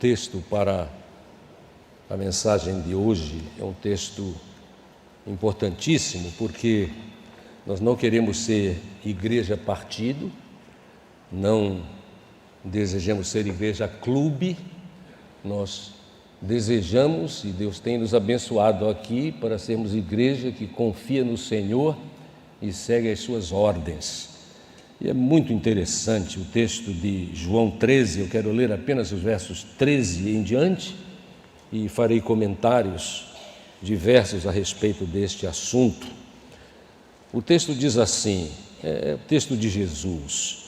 texto para a mensagem de hoje é um texto importantíssimo, porque nós não queremos ser igreja partido, não desejamos ser igreja clube, nós desejamos, e Deus tem nos abençoado aqui, para sermos igreja que confia no Senhor e segue as suas ordens. E é muito interessante o texto de João 13, eu quero ler apenas os versos 13 em diante e farei comentários diversos a respeito deste assunto. O texto diz assim, é o texto de Jesus.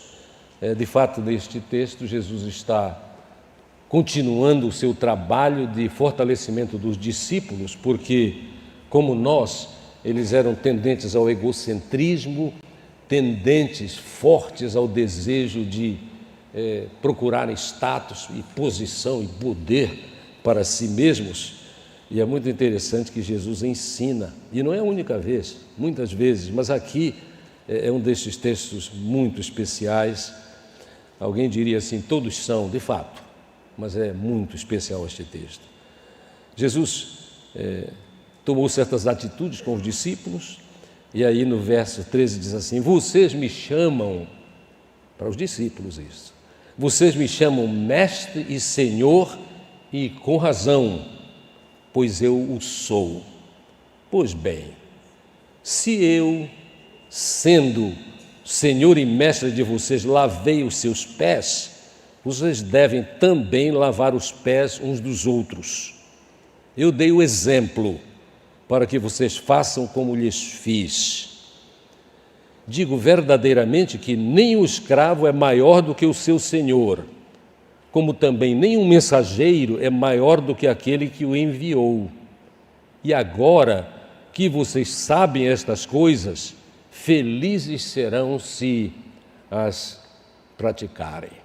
De fato, neste texto, Jesus está continuando o seu trabalho de fortalecimento dos discípulos, porque, como nós, eles eram tendentes ao egocentrismo, tendentes fortes ao desejo de procurar status e posição e poder para si mesmos. E é muito interessante que Jesus ensina, e não é a única vez, muitas vezes, mas aqui é um desses textos muito especiais. Alguém diria assim, todos são, de fato, mas é muito especial este texto. Jesus tomou certas atitudes com os discípulos, e aí no verso 13 diz assim, vocês me chamam, para os discípulos isso, vocês me chamam mestre e senhor, e com razão, pois eu o sou. Pois bem, se eu, sendo senhor e mestre de vocês, lavei os seus pés, vocês devem também lavar os pés uns dos outros. Eu dei o exemplo para que vocês façam como lhes fiz. Digo verdadeiramente que nem o escravo é maior do que o seu senhor, como também nenhum mensageiro é maior do que aquele que o enviou. E agora que vocês sabem estas coisas, felizes serão se as praticarem.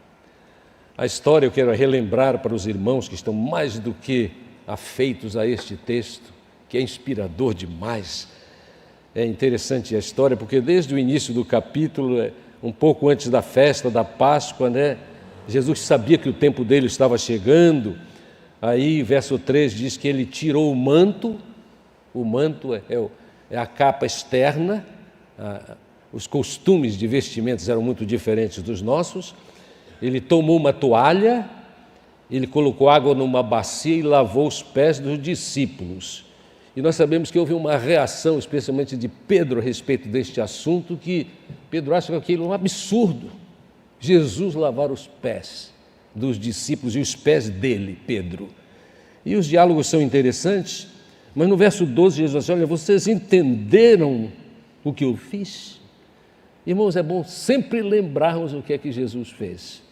A história eu quero relembrar para os irmãos que estão mais do que afeitos a este texto, que é inspirador demais. É interessante a história, porque desde o início do capítulo, um pouco antes da festa da Páscoa, Jesus sabia que o tempo dele estava chegando. Aí, verso 3 diz que ele tirou o manto é a capa externa, os costumes de vestimentos eram muito diferentes dos nossos. Ele tomou uma toalha, ele colocou água numa bacia e lavou os pés dos discípulos. E nós sabemos que houve uma reação, especialmente de Pedro, a respeito deste assunto, que Pedro acha que aquilo é um absurdo. Jesus lavar os pés dos discípulos e os pés dele, Pedro. E os diálogos são interessantes, mas no verso 12 Jesus diz, olha, vocês entenderam o que eu fiz? Irmãos, é bom sempre lembrarmos o que é que Jesus fez.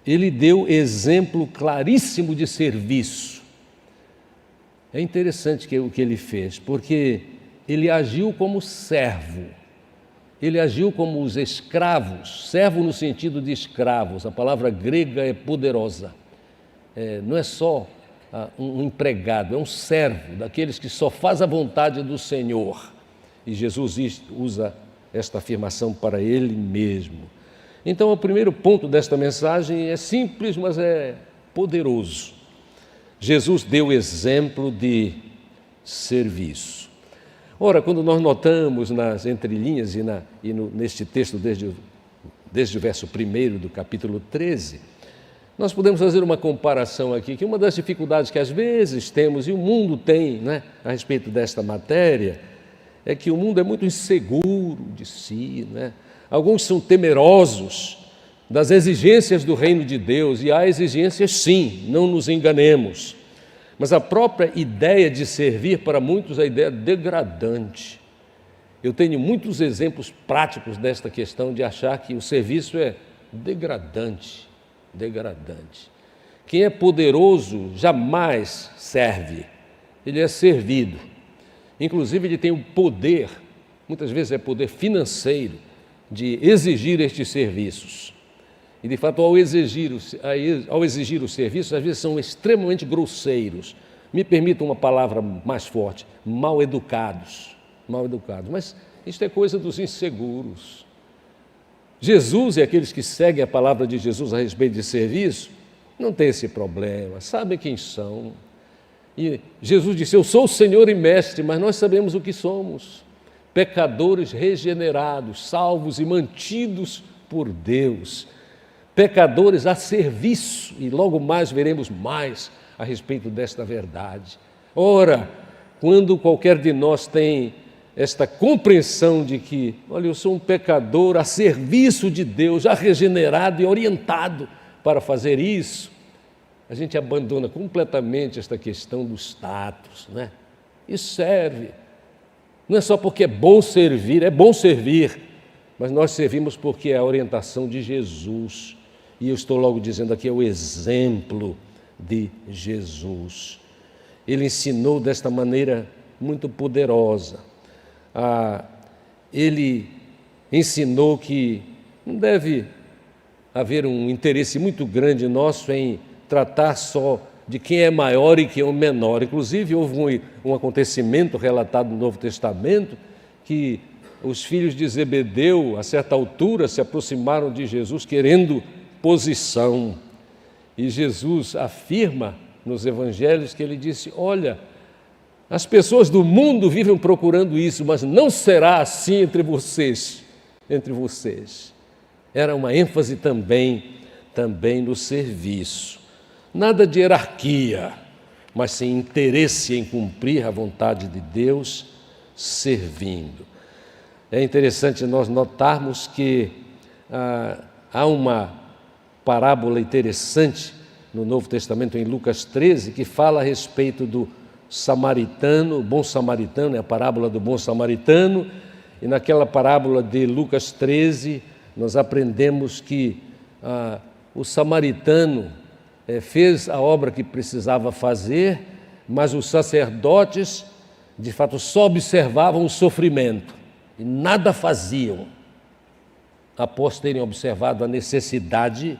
Ele deu exemplo claríssimo de serviço. É interessante o que ele fez, porque ele agiu como servo. Ele agiu como os escravos, servo no sentido de escravos, a palavra grega é poderosa. Não é só um empregado, é um servo, daqueles que só faz a vontade do Senhor. E Jesus usa esta afirmação para ele mesmo. Então, o primeiro ponto desta mensagem é simples, mas é poderoso. Jesus deu exemplo de serviço. Ora, quando nós notamos nas entrelinhas neste texto, desde o verso 1 do capítulo 13, nós podemos fazer uma comparação aqui, que uma das dificuldades que às vezes temos, e o mundo tem, a respeito desta matéria, é que o mundo é muito inseguro de si, Alguns são temerosos das exigências do reino de Deus, e há exigências sim, não nos enganemos. Mas a própria ideia de servir, para muitos, é a ideia degradante. Eu tenho muitos exemplos práticos desta questão de achar que o serviço é degradante. Quem é poderoso jamais serve, ele é servido. Inclusive, ele tem o poder, muitas vezes é poder financeiro, de exigir estes serviços. E, de fato, ao exigir os serviços, às vezes são extremamente grosseiros. Me permitam uma palavra mais forte, mal educados. Mas isto é coisa dos inseguros. Jesus e aqueles que seguem a palavra de Jesus a respeito de serviço, não tem esse problema, sabem quem são. E Jesus disse, eu sou o Senhor e Mestre, mas nós sabemos o que somos. Pecadores regenerados, salvos e mantidos por Deus. Pecadores a serviço, e logo mais veremos mais a respeito desta verdade. Ora, quando qualquer de nós tem esta compreensão de que, olha, eu sou um pecador a serviço de Deus, já regenerado e orientado para fazer isso, a gente abandona completamente esta questão do status, né? Isso serve. Não é só porque é bom servir, mas nós servimos porque é a orientação de Jesus. E eu estou logo dizendo aqui, é o exemplo de Jesus. Ele ensinou desta maneira muito poderosa. Ele ensinou que não deve haver um interesse muito grande nosso em tratar só de quem é maior e quem é o menor. Inclusive, houve um acontecimento relatado no Novo Testamento que os filhos de Zebedeu, a certa altura, se aproximaram de Jesus querendo posição. E Jesus afirma nos evangelhos que ele disse, olha, as pessoas do mundo vivem procurando isso, mas não será assim entre vocês. Era uma ênfase também no serviço. Nada de hierarquia, mas sem interesse em cumprir a vontade de Deus, servindo. É interessante nós notarmos que há uma parábola interessante no Novo Testamento, em Lucas 13, que fala a respeito do samaritano, o bom samaritano, é a parábola do bom samaritano, e naquela parábola de Lucas 13, nós aprendemos que o samaritano fez a obra que precisava fazer, mas os sacerdotes, de fato, só observavam o sofrimento e nada faziam, após terem observado a necessidade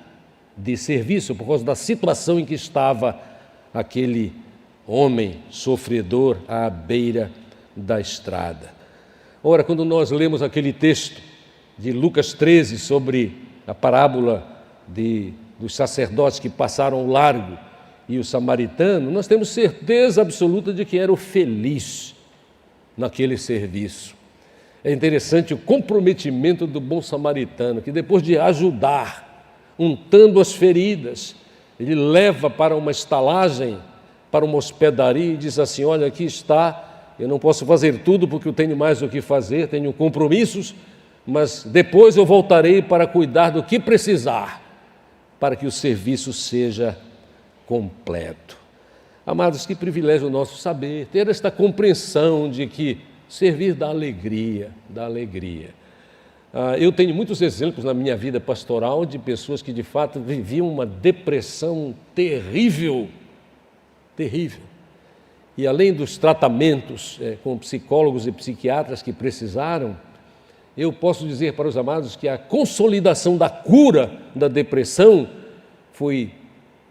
de serviço, por causa da situação em que estava aquele homem sofredor à beira da estrada. Ora, quando nós lemos aquele texto de Lucas 13 sobre a parábola dos sacerdotes que passaram o largo e o samaritano, nós temos certeza absoluta de que era o feliz naquele serviço. É interessante o comprometimento do bom samaritano, que depois de ajudar, untando as feridas, ele leva para uma estalagem, para uma hospedaria e diz assim, olha, aqui está, eu não posso fazer tudo porque eu tenho mais o que fazer, tenho compromissos, mas depois eu voltarei para cuidar do que precisar, para que o serviço seja completo. Amados, que privilégio nosso saber, ter esta compreensão de que servir dá alegria, Eu tenho muitos exemplos na minha vida pastoral de pessoas que de fato viviam uma depressão terrível. E além dos tratamentos com psicólogos e psiquiatras que precisaram, eu posso dizer para os amados que a consolidação da cura da depressão foi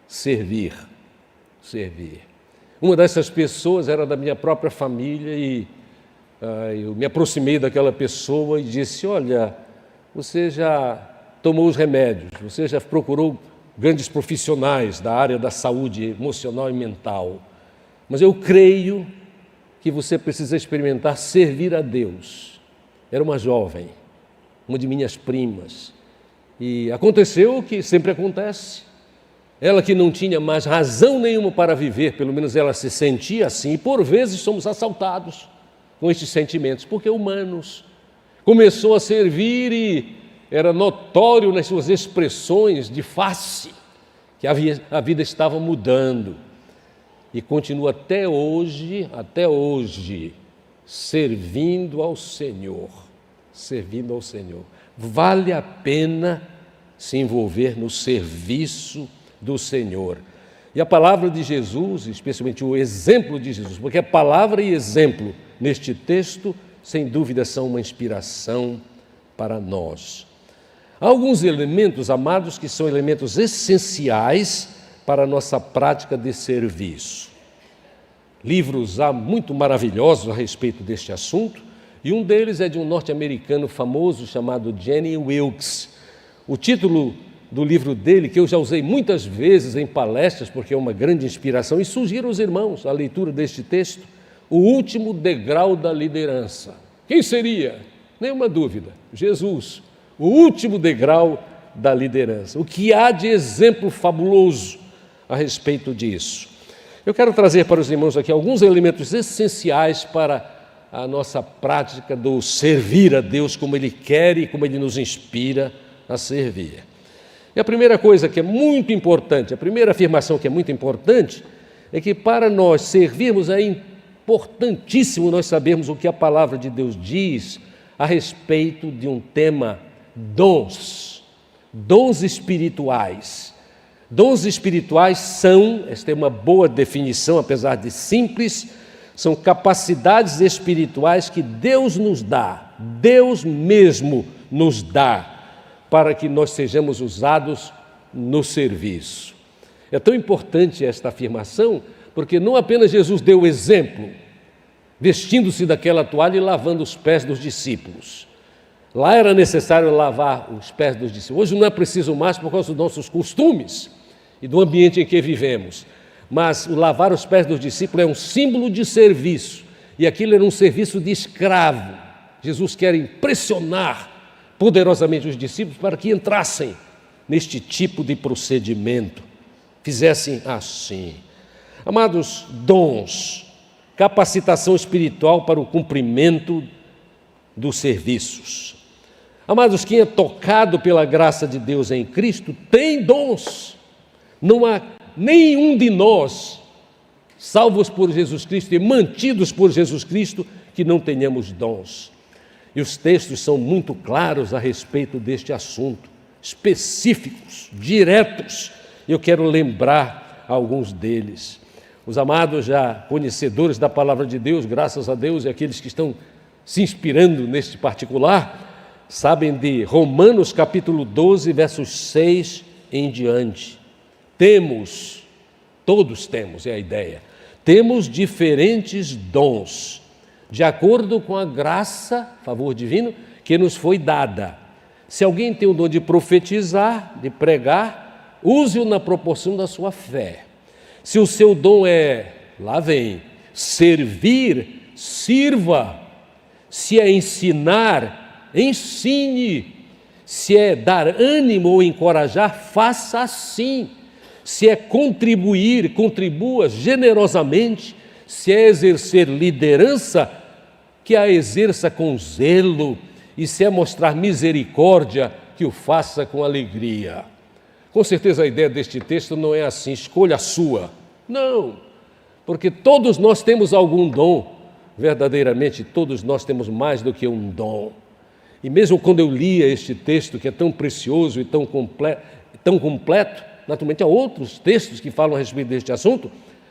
servir. Uma dessas pessoas era da minha própria família e eu me aproximei daquela pessoa e disse, olha, você já tomou os remédios, você já procurou grandes profissionais da área da saúde emocional e mental, mas eu creio que você precisa experimentar servir a Deus. Era uma jovem, uma de minhas primas, e aconteceu o que sempre acontece. Ela que não tinha mais razão nenhuma para viver, pelo menos ela se sentia assim, e por vezes somos assaltados com estes sentimentos, porque humanos. Começou a servir e era notório nas suas expressões de face que a vida estava mudando. E continua até hoje, servindo ao Senhor. Vale a pena se envolver no serviço do Senhor. E a palavra de Jesus, especialmente o exemplo de Jesus, porque a palavra e exemplo neste texto, sem dúvida, são uma inspiração para nós. Há alguns elementos, amados, que são elementos essenciais para a nossa prática de serviço. Livros há muito maravilhosos a respeito deste assunto, e um deles é de um norte-americano famoso chamado Jenny Wilkes. O título do livro dele, que eu já usei muitas vezes em palestras, porque é uma grande inspiração, e sugiro aos irmãos a leitura deste texto, o último degrau da liderança. Quem seria? Nenhuma dúvida, Jesus, o último degrau da liderança. O que há de exemplo fabuloso a respeito disso? Eu quero trazer para os irmãos aqui alguns elementos essenciais para a nossa prática do servir a Deus como Ele quer e como Ele nos inspira a servir. E a primeira coisa que é muito importante, a primeira afirmação que é muito importante, é que para nós servirmos é importantíssimo nós sabermos o que a palavra de Deus diz a respeito de um tema: dons espirituais. Dons espirituais são, esta é uma boa definição, apesar de simples, são capacidades espirituais que Deus nos dá, Deus mesmo nos dá, para que nós sejamos usados no serviço. É tão importante esta afirmação, porque não apenas Jesus deu o exemplo, vestindo-se daquela toalha e lavando os pés dos discípulos. Lá era necessário lavar os pés dos discípulos. Hoje não é preciso mais por causa dos nossos costumes e do ambiente em que vivemos. Mas o lavar os pés dos discípulos é um símbolo de serviço. E aquilo era um serviço de escravo. Jesus quer impressionar poderosamente os discípulos para que entrassem neste tipo de procedimento, fizessem assim. Amados, dons, capacitação espiritual para o cumprimento dos serviços. Amados, quem é tocado pela graça de Deus em Cristo tem dons. Não há nenhum de nós, salvos por Jesus Cristo e mantidos por Jesus Cristo, que não tenhamos dons. E os textos são muito claros a respeito deste assunto, específicos, diretos. Eu quero lembrar alguns deles. Os amados já conhecedores da palavra de Deus, graças a Deus, e aqueles que estão se inspirando neste particular, sabem de Romanos capítulo 12, versos 6 em diante. Todos temos, é a ideia, temos diferentes dons, de acordo com a graça, favor divino, que nos foi dada. Se alguém tem o dom de profetizar, de pregar, use-o na proporção da sua fé. Se o seu dom é, lá vem, servir, sirva. Se é ensinar, ensine. Se é dar ânimo ou encorajar, faça assim. Se é contribuir, contribua generosamente. Se é exercer liderança, que a exerça com zelo. E se é mostrar misericórdia, que o faça com alegria. Com certeza a ideia deste texto não é assim, escolha a sua. Não, porque todos nós temos algum dom. Verdadeiramente, todos nós temos mais do que um dom. E mesmo quando eu lia este texto, que é tão precioso e tão completo, naturalmente há outros textos que falam a respeito deste assunto,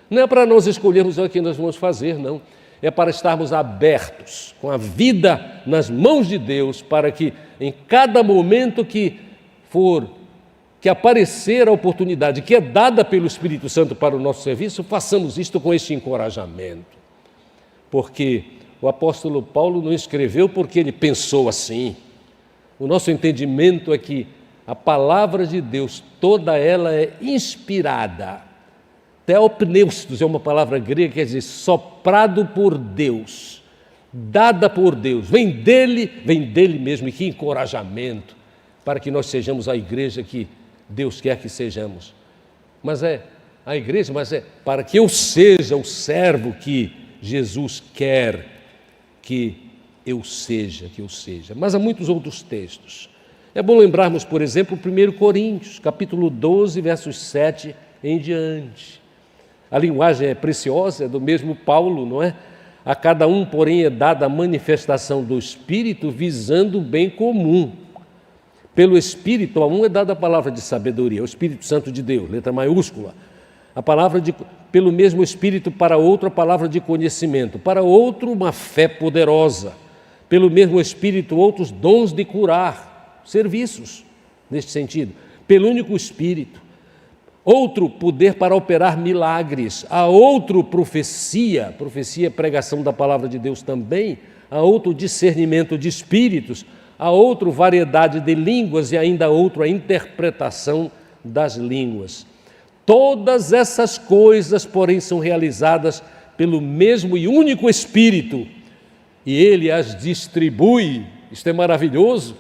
não é para nós escolhermos o que nós vamos fazer, não. É para estarmos abertos, com a vida nas mãos de Deus, para que em cada momento que aparecer a oportunidade que é dada pelo Espírito Santo para o nosso serviço, façamos isto com este encorajamento. Porque o apóstolo Paulo não escreveu porque ele pensou assim. O nosso entendimento é que a palavra de Deus, toda ela é inspirada. Theopneustos é uma palavra grega que quer dizer soprado por Deus, dada por Deus, vem dele mesmo. E que encorajamento para que nós sejamos a igreja que Deus quer que sejamos. Mas é para que eu seja o servo que Jesus quer que eu seja. Mas há muitos outros textos. É bom lembrarmos, por exemplo, 1 Coríntios, capítulo 12, versos 7 em diante. A linguagem é preciosa, é do mesmo Paulo, não é? A cada um, porém, é dada a manifestação do Espírito visando o bem comum. Pelo Espírito, a um é dada a palavra de sabedoria, o Espírito Santo de Deus, letra maiúscula. Pelo mesmo Espírito, para outro, a palavra de conhecimento. Para outro, uma fé poderosa. Pelo mesmo Espírito, outros dons de curar, serviços, neste sentido. Pelo único Espírito. Outro, poder para operar milagres. A outro, profecia é pregação da palavra de Deus também. A outro, discernimento de espíritos. há outra variedade de línguas e ainda outra interpretação das línguas. Todas essas coisas, porém, são realizadas pelo mesmo e único Espírito, e Ele as distribui, isto é maravilhoso,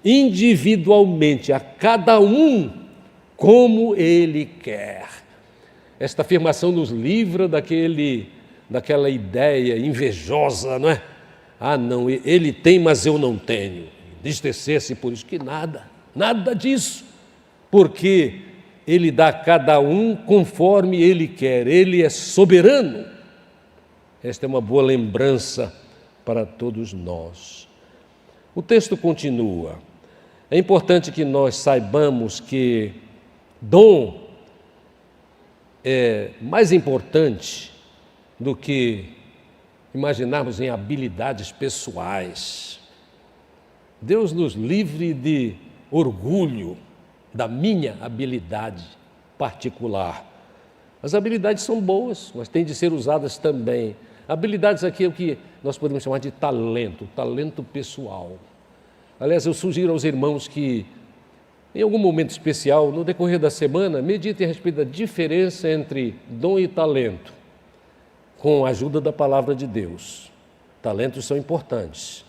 individualmente, a cada um como Ele quer. Esta afirmação nos livra daquela ideia invejosa, não é? Ah, não, ele tem, mas eu não tenho. Entristecer-se por isso, que nada disso, porque Ele dá a cada um conforme Ele quer, Ele é soberano. Esta é uma boa lembrança para todos nós. O texto continua. É importante que nós saibamos que dom é mais importante do que imaginarmos em habilidades pessoais. Deus nos livre de orgulho da minha habilidade particular. As habilidades são boas, mas têm de ser usadas também. Habilidades aqui é o que nós podemos chamar de talento pessoal. Aliás, eu sugiro aos irmãos que, em algum momento especial, no decorrer da semana, meditem a respeito da diferença entre dom e talento, com a ajuda da palavra de Deus. Talentos são importantes.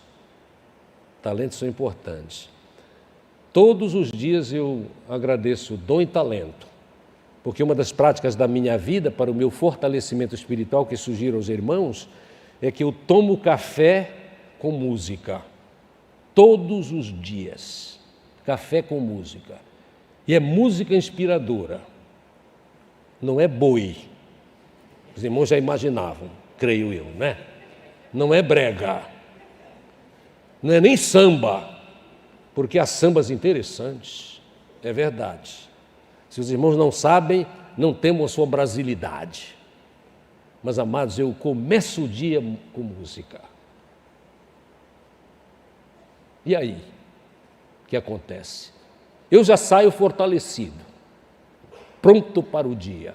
Todos os dias eu agradeço dom e talento, porque uma das práticas da minha vida para o meu fortalecimento espiritual, que sugiro aos irmãos, é que eu tomo café com música. Todos os dias. Café com música. E é música inspiradora. Não é boi. Os irmãos já imaginavam, creio eu, né? Não é brega. Não é nem samba, porque há sambas interessantes. É verdade. Se os irmãos não sabem, não temam a sua brasilidade. Mas, amados, eu começo o dia com música. E aí? O que acontece? Eu já saio fortalecido, pronto para o dia.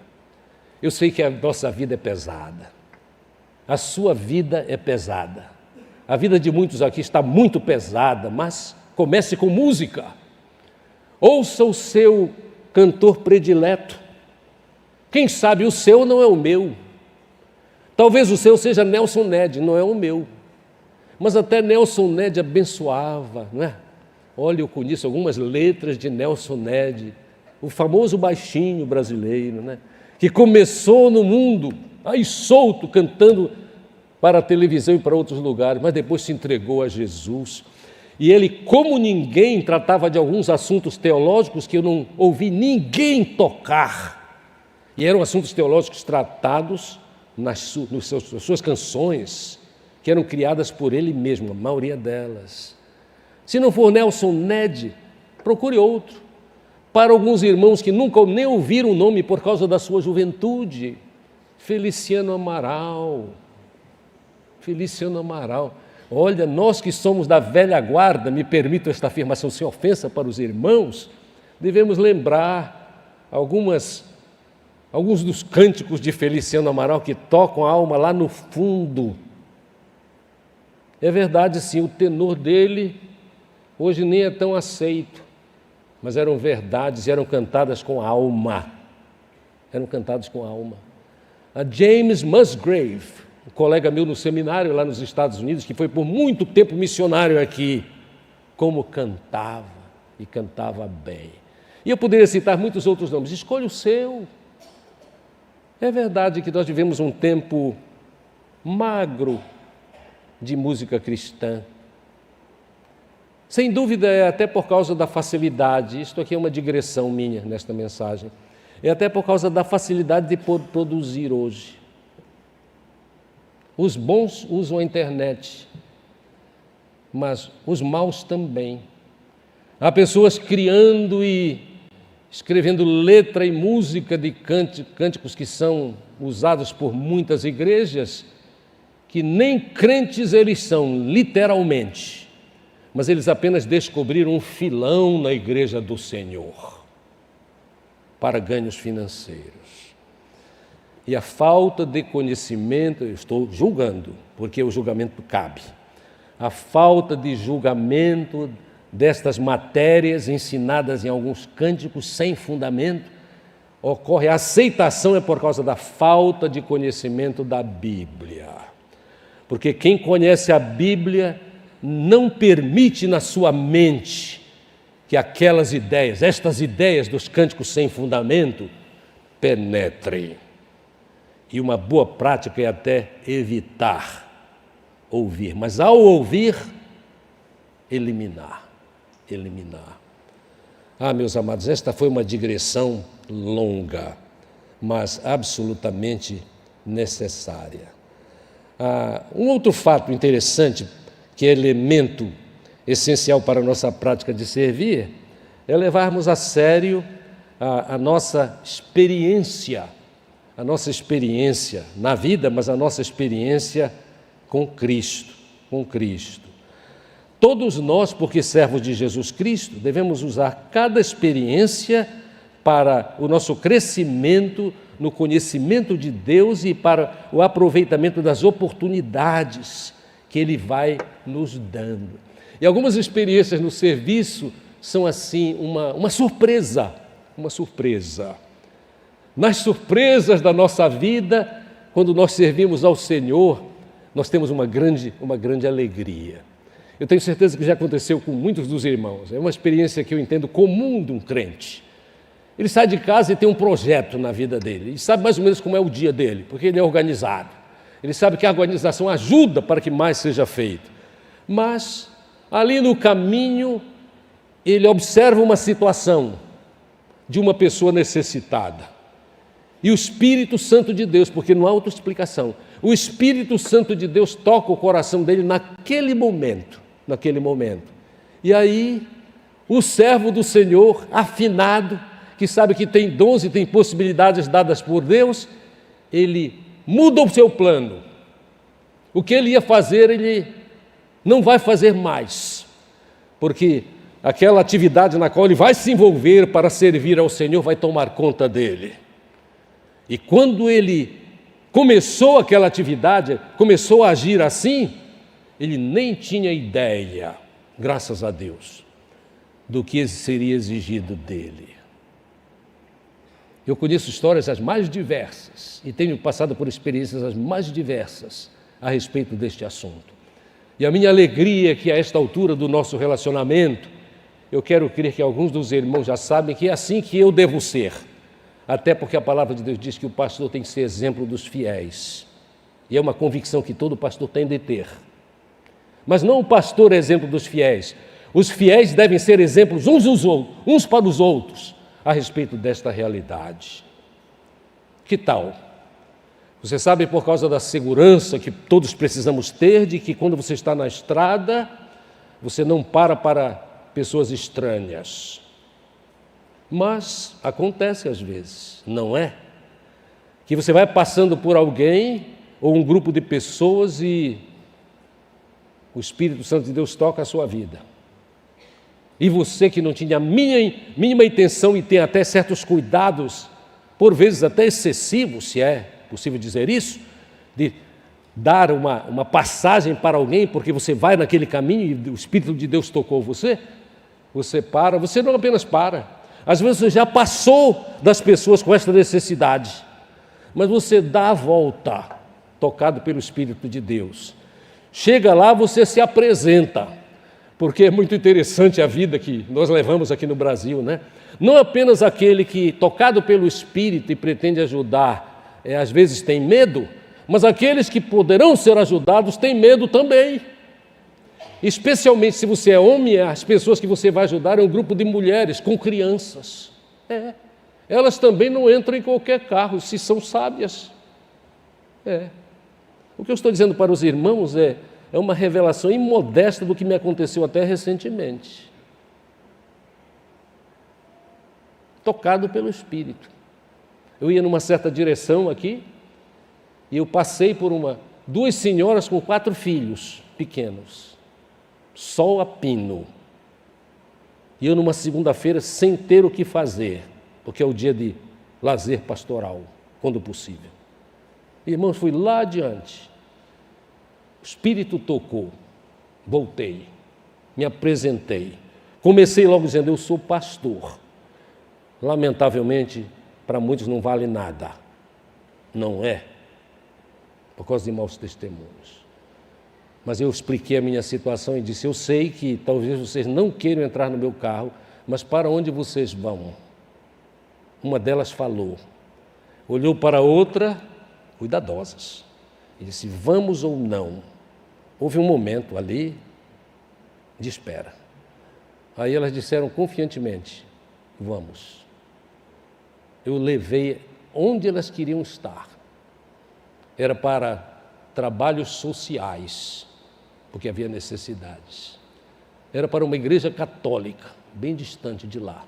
Eu sei que a nossa vida é pesada. A sua vida é pesada. A vida de muitos aqui está muito pesada, mas comece com música. Ouça o seu cantor predileto. Quem sabe o seu não é o meu. Talvez o seu seja Nelson Ned, não é o meu. Mas até Nelson Ned abençoava, não é? Olha, eu conheço algumas letras de Nelson Ned, o famoso baixinho brasileiro, né? Que começou no mundo, aí solto, cantando para a televisão e para outros lugares, mas depois se entregou a Jesus. E ele, como ninguém, tratava de alguns assuntos teológicos que eu não ouvi ninguém tocar. E eram assuntos teológicos tratados nas suas canções, que eram criadas por ele mesmo, a maioria delas. Se não for Nelson Ned, procure outro. Para alguns irmãos que nunca nem ouviram o nome por causa da sua juventude, Feliciano Amaral. Olha, nós que somos da velha guarda, me permito esta afirmação sem ofensa para os irmãos, devemos lembrar alguns dos cânticos de Feliciano Amaral que tocam a alma lá no fundo. É verdade, sim, o tenor dele hoje nem é tão aceito, mas eram verdades e eram cantadas com alma. A James Musgrave, um colega meu no seminário lá nos Estados Unidos, que foi por muito tempo missionário aqui, como cantava, e cantava bem. E eu poderia citar muitos outros nomes, escolha o seu. É verdade que nós vivemos um tempo magro de música cristã. Sem dúvida é até por causa da facilidade, isto aqui é uma digressão minha nesta mensagem, é até por causa da facilidade de produzir hoje. Os bons usam a internet, mas os maus também. Há pessoas criando e escrevendo letra e música de cânticos que são usados por muitas igrejas, que nem crentes eles são, literalmente, mas eles apenas descobriram um filão na igreja do Senhor para ganhos financeiros. E a falta de conhecimento, eu estou julgando, porque o julgamento cabe, a falta de julgamento destas matérias ensinadas em alguns cânticos sem fundamento, ocorre a aceitação é por causa da falta de conhecimento da Bíblia. Porque quem conhece a Bíblia não permite na sua mente que aquelas ideias, estas ideias dos cânticos sem fundamento, penetrem. E uma boa prática é até evitar ouvir, mas ao ouvir, eliminar. Meus amados, esta foi uma digressão longa, mas absolutamente necessária. Um outro fato interessante, que é elemento essencial para a nossa prática de servir, é levarmos a sério a nossa experiência na vida, mas a nossa experiência com Cristo. Todos nós, porque servos de Jesus Cristo, devemos usar cada experiência para o nosso crescimento no conhecimento de Deus e para o aproveitamento das oportunidades que Ele vai nos dando. E algumas experiências no serviço são assim uma surpresa. Nas surpresas da nossa vida, quando nós servimos ao Senhor, nós temos uma grande alegria. Eu tenho certeza que já aconteceu com muitos dos irmãos. É uma experiência que eu entendo comum de um crente. Ele sai de casa e tem um projeto na vida dele. Ele sabe mais ou menos como é o dia dele, porque ele é organizado. Ele sabe que a organização ajuda para que mais seja feito. Mas, ali no caminho, ele observa uma situação de uma pessoa necessitada. E o Espírito Santo de Deus, porque não há outra explicação, o Espírito Santo de Deus toca o coração dele naquele momento. E aí, o servo do Senhor, afinado, que sabe que tem dons e tem possibilidades dadas por Deus, ele muda o seu plano. O que ele ia fazer, ele não vai fazer mais, porque aquela atividade na qual ele vai se envolver para servir ao Senhor vai tomar conta dele. E quando ele começou aquela atividade, começou a agir assim, ele nem tinha ideia, graças a Deus, do que seria exigido dele. Eu conheço histórias as mais diversas e tenho passado por experiências as mais diversas a respeito deste assunto. E a minha alegria é que a esta altura do nosso relacionamento, eu quero crer que alguns dos irmãos já sabem que é assim que eu devo ser. Até porque a palavra de Deus diz que o pastor tem que ser exemplo dos fiéis. E é uma convicção que todo pastor tem de ter. Mas não o pastor é exemplo dos fiéis. Os fiéis devem ser exemplos uns para os outros a respeito desta realidade. Que tal? Você sabe, por causa da segurança que todos precisamos ter, de que quando você está na estrada, você não para pessoas estranhas. Mas acontece às vezes, não é? Que você vai passando por alguém ou um grupo de pessoas e o Espírito Santo de Deus toca a sua vida. E você que não tinha a mínima intenção e tem até certos cuidados, por vezes até excessivos, se é possível dizer isso, de dar uma passagem para alguém, porque você vai naquele caminho e o Espírito de Deus tocou você, você para, você não apenas para, às vezes você já passou das pessoas com esta necessidade, mas você dá a volta, tocado pelo Espírito de Deus. Chega lá, você se apresenta, porque é muito interessante a vida que nós levamos aqui no Brasil, né? Não apenas aquele que, tocado pelo Espírito e pretende ajudar, às vezes tem medo, mas aqueles que poderão ser ajudados têm medo também. Especialmente se você é homem, as pessoas que você vai ajudar é um grupo de mulheres com crianças. Elas também não entram em qualquer carro, se são sábias. O que eu estou dizendo para os irmãos é uma revelação imodesta do que me aconteceu até recentemente. Tocado pelo Espírito. Eu ia numa certa direção aqui e eu passei por duas senhoras com 4 filhos pequenos, sol a pino. E eu numa segunda-feira sem ter o que fazer, porque é o dia de lazer pastoral, quando possível. Irmãos, fui lá adiante. O Espírito tocou Voltei, me apresentei. Comecei logo dizendo, eu sou pastor. Lamentavelmente, para muitos não vale nada. Não é, por causa de maus testemunhos. Mas eu expliquei a minha situação e disse, eu sei que talvez vocês não queiram entrar no meu carro, mas para onde vocês vão? Uma delas falou, olhou para a outra, cuidadosas, e disse, vamos ou não? Houve um momento ali de espera. Aí elas disseram confiantemente, vamos. Eu levei onde elas queriam estar. Era para trabalhos sociais, porque havia necessidades. Era para uma igreja católica, bem distante de lá,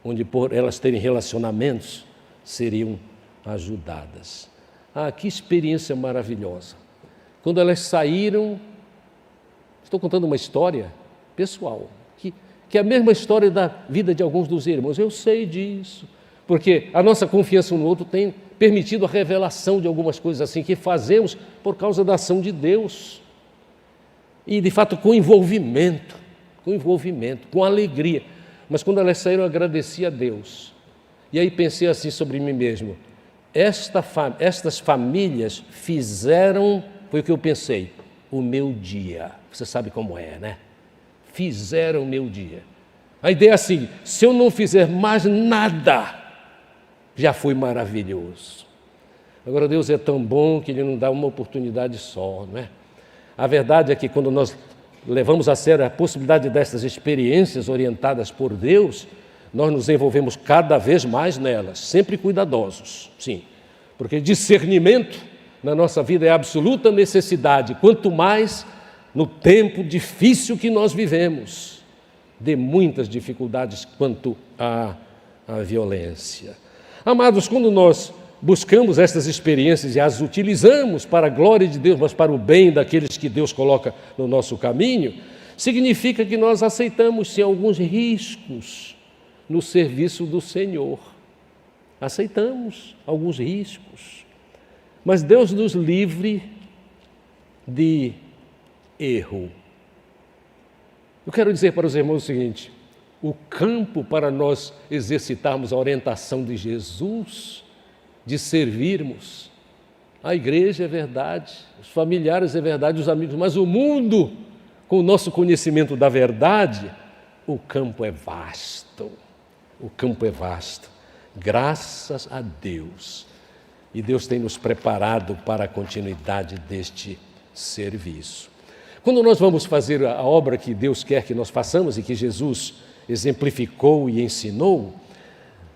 onde por elas terem relacionamentos, seriam ajudadas. Ah, que experiência maravilhosa. Quando elas saíram, estou contando uma história pessoal, que é a mesma história da vida de alguns dos irmãos. Eu sei disso, porque a nossa confiança um no outro tem permitido a revelação de algumas coisas assim que fazemos por causa da ação de Deus. E, de fato, com envolvimento, com alegria. Mas quando elas saíram, eu agradeci a Deus. E aí pensei assim sobre mim mesmo, estas famílias fizeram, foi o que eu pensei, o meu dia. Você sabe como é, né? Fizeram o meu dia. A ideia é assim, se eu não fizer mais nada, já foi maravilhoso. Agora Deus é tão bom que Ele não dá uma oportunidade só, não é? A verdade é que quando nós levamos a sério a possibilidade dessas experiências orientadas por Deus, nós nos envolvemos cada vez mais nelas, sempre cuidadosos, sim, porque discernimento na nossa vida é absoluta necessidade, quanto mais no tempo difícil que nós vivemos, de muitas dificuldades quanto à violência. Amados, quando nós buscamos estas experiências e as utilizamos para a glória de Deus, mas para o bem daqueles que Deus coloca no nosso caminho, significa que nós aceitamos sim alguns riscos no serviço do Senhor. Aceitamos alguns riscos, mas Deus nos livre de erro. Eu quero dizer para os irmãos o seguinte, o campo para nós exercitarmos a orientação de Jesus, de servirmos, a igreja é verdade, os familiares é verdade, os amigos, mas o mundo, com o nosso conhecimento da verdade, o campo é vasto, graças a Deus. E Deus tem nos preparado para a continuidade deste serviço. Quando nós vamos fazer a obra que Deus quer que nós façamos e que Jesus exemplificou e ensinou,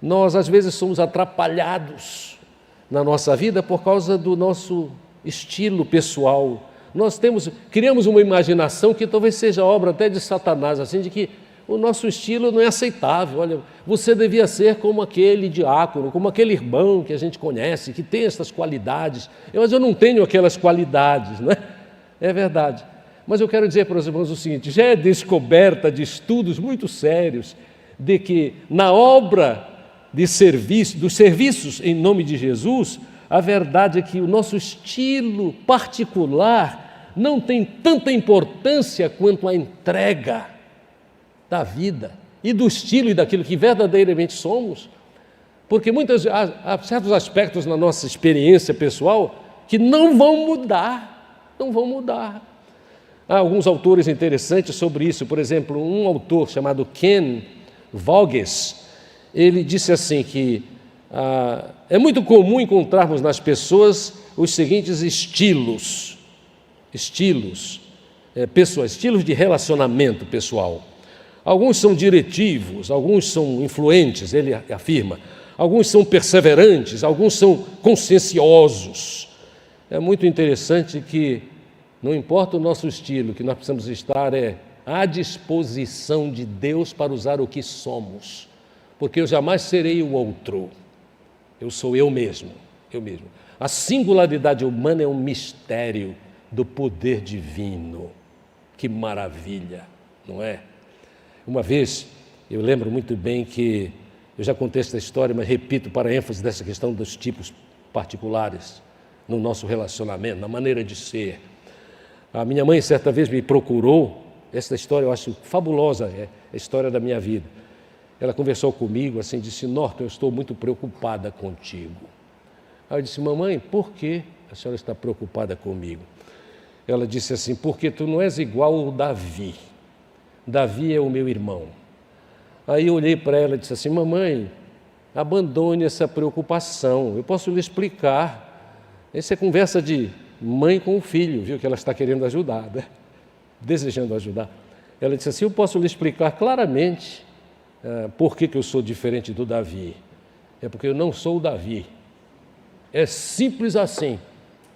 nós às vezes somos atrapalhados na nossa vida por causa do nosso estilo pessoal. Nós criamos uma imaginação que talvez seja obra até de Satanás, assim, de que o nosso estilo não é aceitável. Olha, você devia ser como aquele diácono, como aquele irmão que a gente conhece, que tem essas qualidades. Mas eu não tenho aquelas qualidades, não é? É verdade. Mas eu quero dizer para os irmãos o seguinte, já é descoberta de estudos muito sérios de que na obra de serviço, dos serviços em nome de Jesus, a verdade é que o nosso estilo particular não tem tanta importância quanto a entrega da vida e do estilo e daquilo que verdadeiramente somos, porque há certos aspectos na nossa experiência pessoal que não vão mudar. Há alguns autores interessantes sobre isso, por exemplo, um autor chamado Ken Voges, ele disse assim que é muito comum encontrarmos nas pessoas os seguintes estilos de relacionamento pessoal. Alguns são diretivos, alguns são influentes, ele afirma, alguns são perseverantes, alguns são conscienciosos. É muito interessante que não importa o nosso estilo, o que nós precisamos estar é à disposição de Deus para usar o que somos, porque eu jamais serei o outro, eu sou eu mesmo. A singularidade humana é um mistério do poder divino, que maravilha, não é? Uma vez, eu lembro muito bem que, eu já contei essa história, mas repito para ênfase dessa questão dos tipos particulares no nosso relacionamento, na maneira de ser. A minha mãe certa vez me procurou, essa história eu acho fabulosa, é a história da minha vida. Ela conversou comigo assim, disse: Norton, eu estou muito preocupada contigo. Aí eu disse: mamãe, por que a senhora está preocupada comigo? Ela disse assim: porque tu não és igual ao Davi. Davi é o meu irmão. Aí eu olhei para ela e disse assim: mamãe, abandone essa preocupação, eu posso lhe explicar. Essa é conversa de mãe com o filho, viu, que ela está querendo ajudar, né? Desejando ajudar. Ela disse assim: eu posso lhe explicar claramente por que eu sou diferente do Davi. É porque eu não sou o Davi. É simples assim.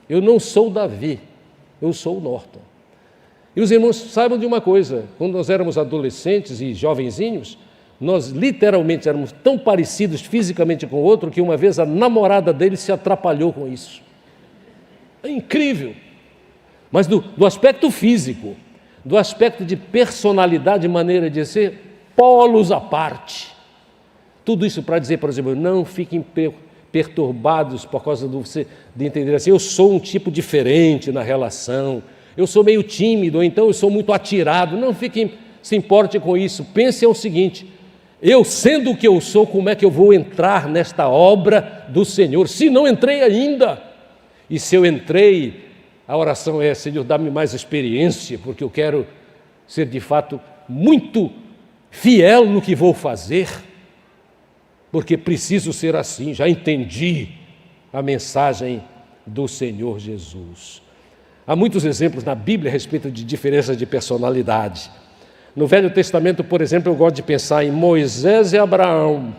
Eu não sou o Davi, eu sou o Norton. E os irmãos saibam de uma coisa: quando nós éramos adolescentes e jovenzinhos, nós literalmente éramos tão parecidos fisicamente com o outro que uma vez a namorada dele se atrapalhou com isso. É incrível. Mas do aspecto físico, do aspecto de personalidade e maneira de ser, polos à parte. Tudo isso para dizer, por exemplo, não fiquem perturbados por causa de entender assim: eu sou um tipo diferente na relação, eu sou meio tímido, ou então eu sou muito atirado. Não se importe com isso. Pense o seguinte: eu sendo o que eu sou, como é que eu vou entrar nesta obra do Senhor, se não entrei ainda? E se eu entrei, a oração é: Senhor, dá-me mais experiência, porque eu quero ser de fato muito fiel no que vou fazer, porque preciso ser assim, já entendi a mensagem do Senhor Jesus. Há muitos exemplos na Bíblia a respeito de diferença de personalidade. No Velho Testamento, por exemplo, eu gosto de pensar em Moisés e Abraão.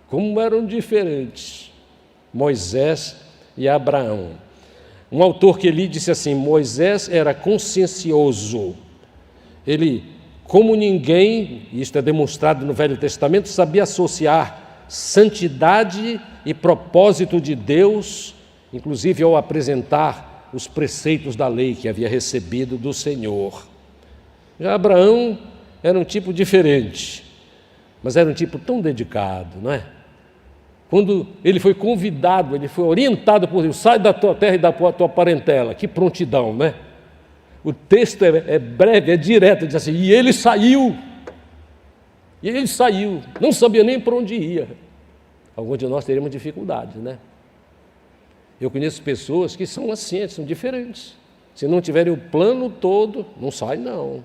Como eram diferentes Moisés e Abraão. Um autor que li disse assim: Moisés era consciencioso. Ele, como ninguém, e isto é demonstrado no Velho Testamento, sabia associar santidade e propósito de Deus, inclusive ao apresentar os preceitos da lei que havia recebido do Senhor. Já Abraão era um tipo diferente, mas era um tipo tão dedicado, não é? Quando ele foi convidado, ele foi orientado por Deus: sai da tua terra e da tua parentela. Que prontidão, né? O texto é breve, é direto, diz assim: e ele saiu. E ele saiu, não sabia nem para onde ia. Alguns de nós teremos dificuldades, né? Eu conheço pessoas que são assim, são diferentes. Se não tiverem o plano todo, não sai não.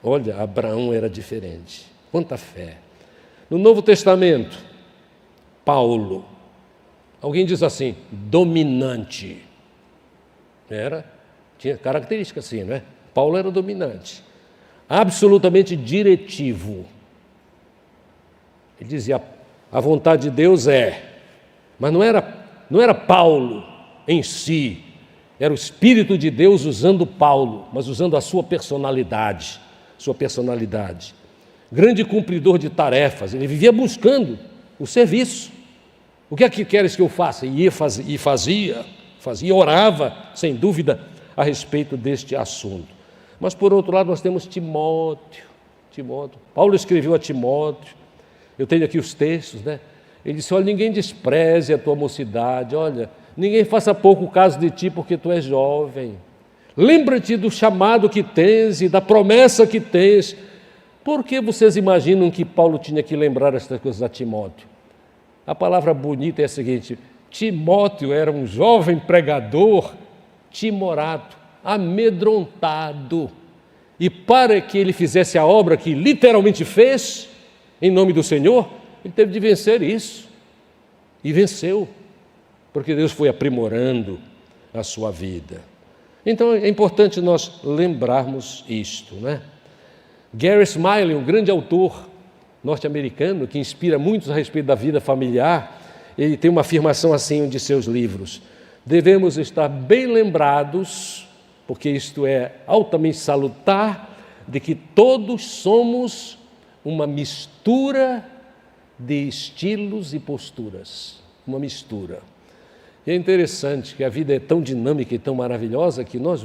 Olha, Abraão era diferente. Quanta fé. No Novo Testamento, Paulo. Alguém diz assim: dominante. Tinha característica assim, não é? Paulo era dominante. Absolutamente diretivo. Ele dizia: a vontade de Deus é. Mas não era Paulo em si. Era o Espírito de Deus usando Paulo, mas usando a sua personalidade. Grande cumpridor de tarefas. Ele vivia buscando o serviço. O que é que queres que eu faça? E fazia, orava, sem dúvida, a respeito deste assunto. Mas, por outro lado, nós temos Timóteo. Paulo escreveu a Timóteo. Eu tenho aqui os textos, né? Ele disse: olha, ninguém despreze a tua mocidade, olha, ninguém faça pouco caso de ti porque tu és jovem. Lembra-te do chamado que tens e da promessa que tens. Por que vocês imaginam que Paulo tinha que lembrar estas coisas a Timóteo? A palavra bonita é a seguinte: Timóteo era um jovem pregador timorado, amedrontado. E para que ele fizesse a obra que literalmente fez, em nome do Senhor, ele teve de vencer isso. E venceu, porque Deus foi aprimorando a sua vida. Então é importante nós lembrarmos isto, né? Gary Smiley, um grande autor norte-americano que inspira muitos a respeito da vida familiar, ele tem uma afirmação assim em um de seus livros: devemos estar bem lembrados, porque isto é altamente salutar, de que todos somos uma mistura de estilos e posturas, uma mistura. E é interessante que a vida é tão dinâmica e tão maravilhosa que nós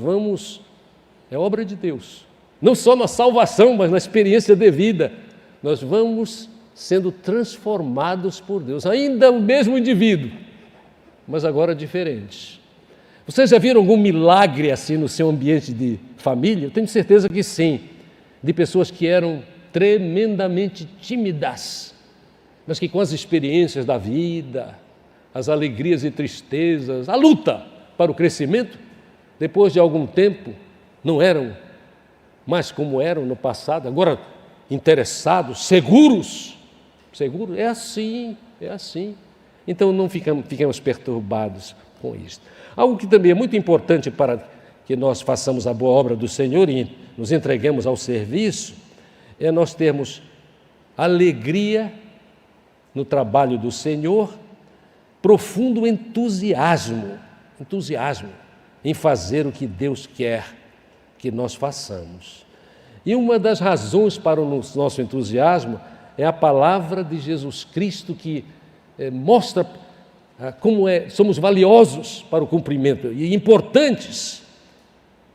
é obra de Deus, não só na salvação, mas na experiência de vida, nós vamos sendo transformados por Deus, ainda o mesmo indivíduo, mas agora diferente. Vocês já viram algum milagre assim no seu ambiente de família? Eu tenho certeza que sim, de pessoas que eram tremendamente tímidas, mas que com as experiências da vida, as alegrias e tristezas, a luta para o crescimento, depois de algum tempo, não eram mais como eram no passado, agora interessados, seguros. Seguros, é assim. Então não ficamos perturbados com isso. Algo que também é muito importante para que nós façamos a boa obra do Senhor e nos entreguemos ao serviço, é nós termos alegria no trabalho do Senhor, profundo entusiasmo em fazer o que Deus quer que nós façamos. E uma das razões para o nosso entusiasmo é a palavra de Jesus Cristo que mostra como somos valiosos para o cumprimento e importantes.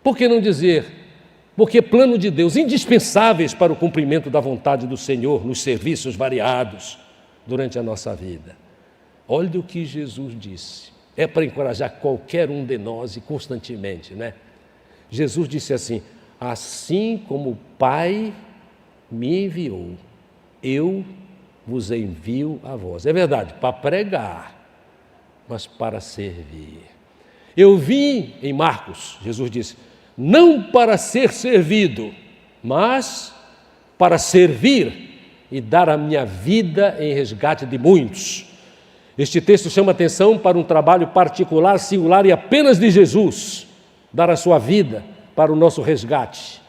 Por que não dizer? Porque plano de Deus, indispensáveis para o cumprimento da vontade do Senhor nos serviços variados durante a nossa vida. Olha o que Jesus disse. É para encorajar qualquer um de nós e constantemente, né? Jesus disse assim: assim como o Pai me enviou, eu vos envio a vós. É verdade, para pregar, mas para servir. Eu vim, em Marcos, Jesus disse, não para ser servido, mas para servir e dar a minha vida em resgate de muitos. Este texto chama atenção para um trabalho particular, singular e apenas de Jesus, dar a sua vida para o nosso resgate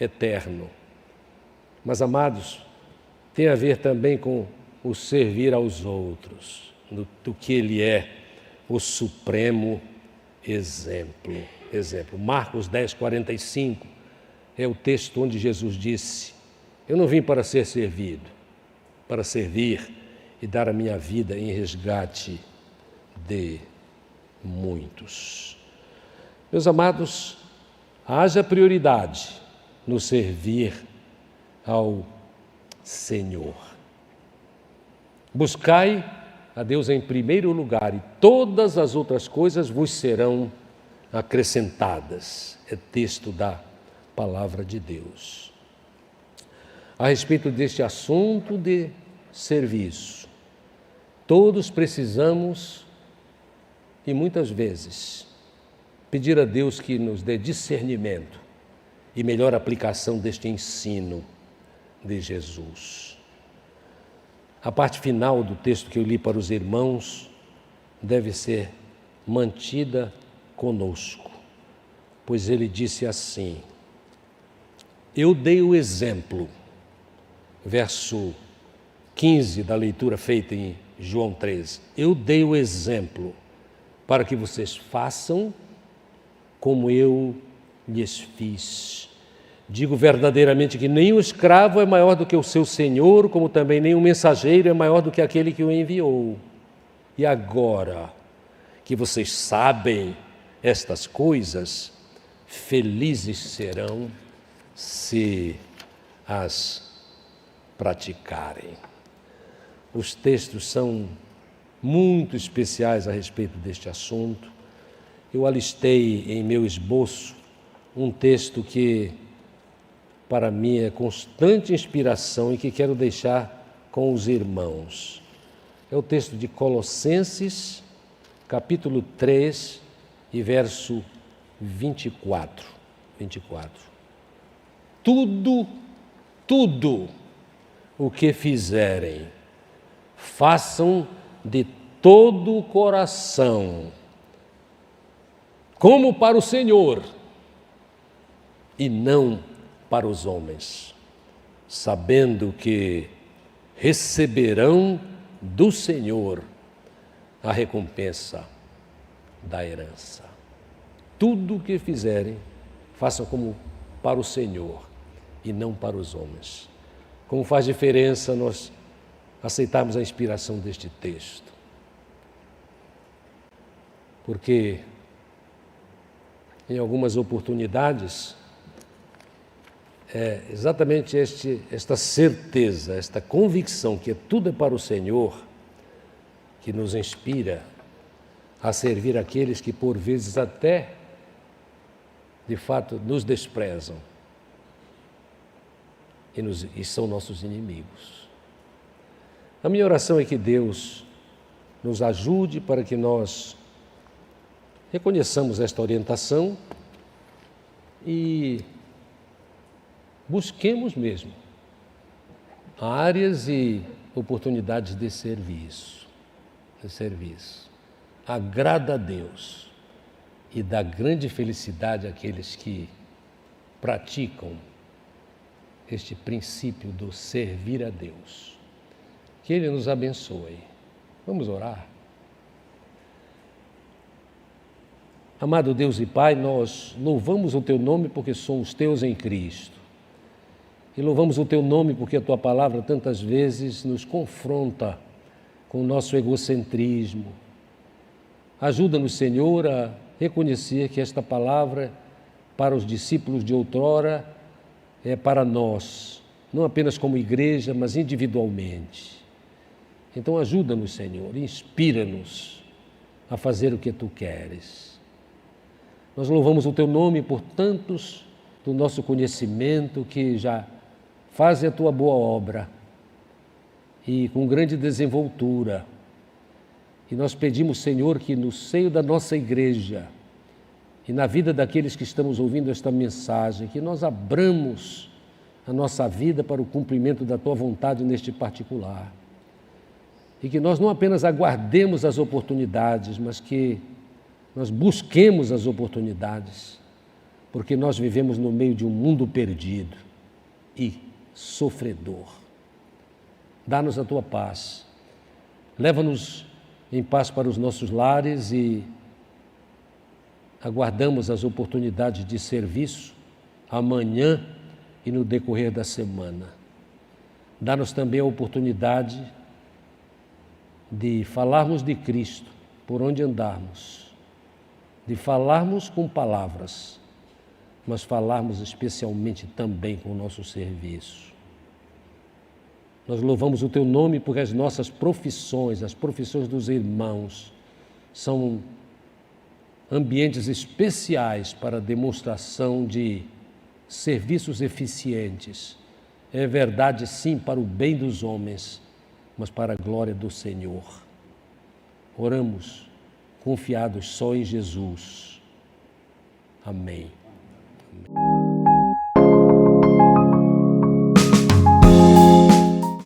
eterno. Mas, amados, tem a ver também com o servir aos outros, do que Ele é, o supremo exemplo. Marcos 10, 45 é o texto onde Jesus disse: eu não vim para ser servido, para servir e dar a minha vida em resgate de muitos. Meus amados, haja prioridade no servir ao Senhor. Buscai a Deus em primeiro lugar e todas as outras coisas vos serão acrescentadas. É texto da palavra de Deus. A respeito deste assunto de serviço, todos precisamos, e muitas vezes, pedir a Deus que nos dê discernimento e melhor aplicação deste ensino de Jesus. A parte final do texto que eu li para os irmãos deve ser mantida conosco, pois ele disse assim: eu dei o exemplo, verso 15 da leitura feita em João 13, eu dei o exemplo para que vocês façam como eu lhes fiz. Digo verdadeiramente que nem o escravo é maior do que o seu senhor, como também nem o mensageiro é maior do que aquele que o enviou. E agora que vocês sabem estas coisas, felizes serão se as praticarem. Os textos são muito especiais a respeito deste assunto. Eu alistei em meu esboço um texto que, para mim, é constante inspiração e que quero deixar com os irmãos. É o texto de Colossenses, capítulo 3 e verso 24. Tudo o que fizerem, façam de todo o coração, como para o Senhor, e não para os homens, sabendo que receberão do Senhor a recompensa da herança. Tudo o que fizerem, façam como para o Senhor e não para os homens. Como faz diferença nós aceitarmos a inspiração deste texto. Porque em algumas oportunidades é exatamente esta certeza, esta convicção que tudo é para o Senhor, que nos inspira a servir aqueles que por vezes até, de fato, nos desprezam e são nossos inimigos. A minha oração é que Deus nos ajude para que nós reconheçamos esta orientação e busquemos mesmo áreas e oportunidades de serviço. Agrada a Deus e dá grande felicidade àqueles que praticam este princípio do servir a Deus. Que Ele nos abençoe. Vamos orar? Amado Deus e Pai, nós louvamos o Teu nome porque somos Teus em Cristo. E louvamos o Teu nome porque a Tua palavra tantas vezes nos confronta com o nosso egocentrismo. Ajuda-nos, Senhor, a reconhecer que esta palavra, para os discípulos de outrora, é para nós, não apenas como igreja, mas individualmente. Então ajuda-nos, Senhor, inspira-nos a fazer o que Tu queres. Nós louvamos o Teu nome por tantos do nosso conhecimento que já fazem a Tua boa obra e com grande desenvoltura. E nós pedimos, Senhor, que no seio da nossa igreja e na vida daqueles que estamos ouvindo esta mensagem, que nós abramos a nossa vida para o cumprimento da Tua vontade neste particular. E que nós não apenas aguardemos as oportunidades, mas que nós busquemos as oportunidades, porque nós vivemos no meio de um mundo perdido e sofredor. Dá-nos a Tua paz, leva-nos em paz para os nossos lares e aguardamos as oportunidades de serviço amanhã e no decorrer da semana. Dá-nos também a oportunidade de falarmos de Cristo por onde andarmos, de falarmos com palavras, mas falarmos especialmente também com o nosso serviço. Nós louvamos o Teu nome porque as nossas profissões, as profissões dos irmãos, são ambientes especiais para a demonstração de serviços eficientes. É verdade, sim, para o bem dos homens, mas para a glória do Senhor. Oramos, confiados só em Jesus. Amém. Amém.